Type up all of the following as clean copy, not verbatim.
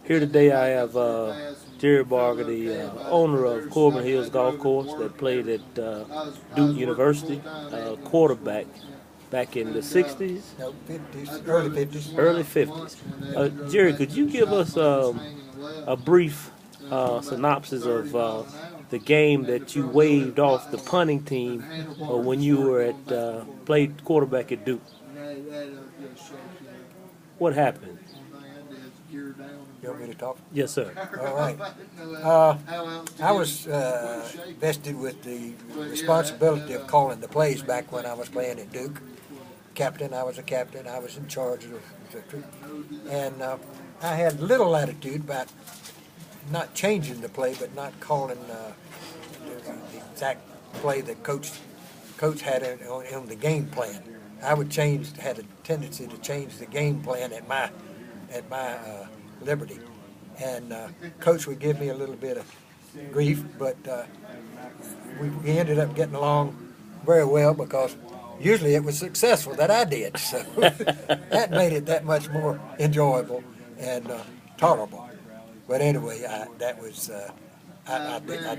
Here today I have Jerry Barger, the owner of Corbin Hills Golf Course that played at Duke University, quarterback back in the 60s, No, 50s, early 50s. early 50s. Jerry, could you give us a brief synopsis of the game that you waved off the punting team when you were at played quarterback at Duke? What happened? You want me to talk? Yes, sir. All right. I was vested with the responsibility of calling the plays back when I was playing at Duke. Captain, I was a captain. I was in charge of the and I had little latitude about not changing the play, but not calling the exact play that coach had on the game plan. I would had a tendency to change the game plan at my liberty, and coach would give me a little bit of grief, but we ended up getting along very well because usually it was successful that I did, so that made it that much more enjoyable and tolerable. But anyway, I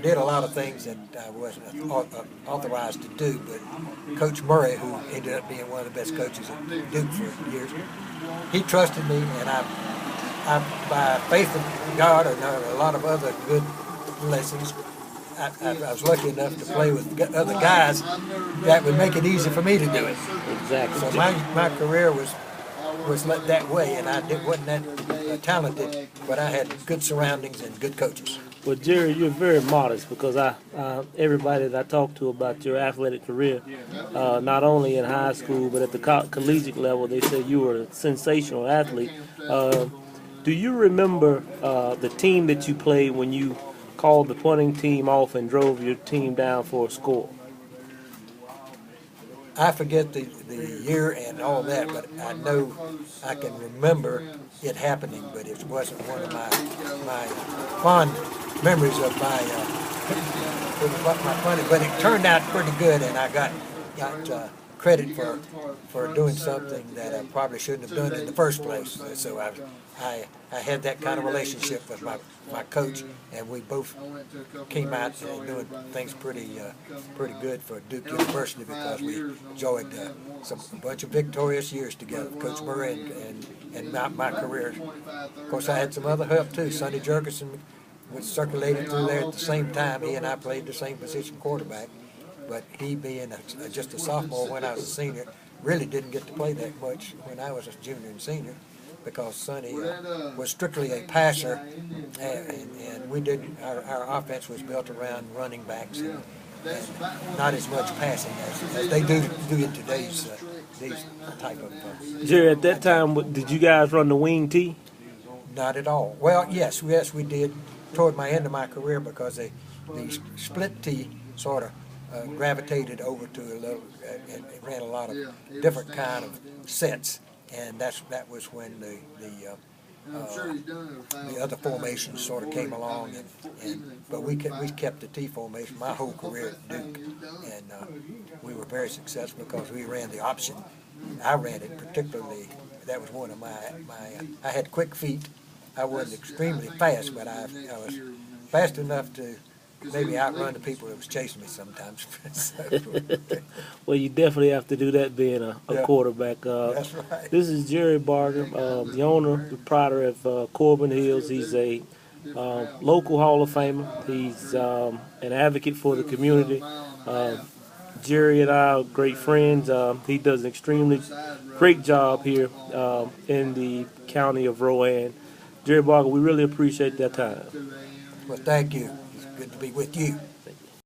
did a lot of things that I wasn't authorized to do, but Coach Murray, who ended up being one of the best coaches at Duke for years, he trusted me, and I by faith in God and a lot of other good lessons, I was lucky enough to play with other guys that would make it easy for me to do it. Exactly. So my career was let that way, and wasn't that talented, but I had good surroundings and good coaches. Well, Jerry, you're very modest because everybody that I talked to about your athletic career, not only in high school but at the collegiate level, they said you were a sensational athlete. Do you remember the team that you played when you called the punting team off and drove your team down for a score? I forget the year and all that, but I know I can remember it happening, but it wasn't one of my fond memories of my funny. But it turned out pretty good, and I got credit for doing something that I probably shouldn't have done in the first place. So I had that kind of relationship with my coach, and we both came out and doing things pretty good for Duke University because we enjoyed a bunch of victorious years together, Coach Murray and my career. Of course, I had some other help too. Sonny Jurgensen was circulated through there at the same time. He and I played the same position, quarterback. But he being just a sophomore when I was a senior, really didn't get to play that much when I was a junior and senior because Sonny was strictly a passer, and we didn't. Our offense was built around running backs and not as much passing as they do in today's these type of. Jerry, at that time, did you guys run the wing tee? Not at all. Well, yes, we did toward my end of my career because the split tee sort of gravitated over to a little and ran a lot of different kind of sets, and that was when the other formations sort of came along, but we kept the T formation my whole career at Duke, and we were very successful because we ran the option. I ran it particularly. That was one of my I had quick feet. I wasn't extremely fast, but I was fast enough to maybe outrun the people that was chasing me sometimes. Well, you definitely have to do that being a quarterback. That's right. This is Jerry Barger, the owner, the proprietor of Corbin Hills. He's a local Hall of Famer. He's an advocate for the community. Jerry and I are great friends. He does an extremely great job here in the county of Rowan. Jerry Barger, we really appreciate that time. Well, thank you. It's good to be with you.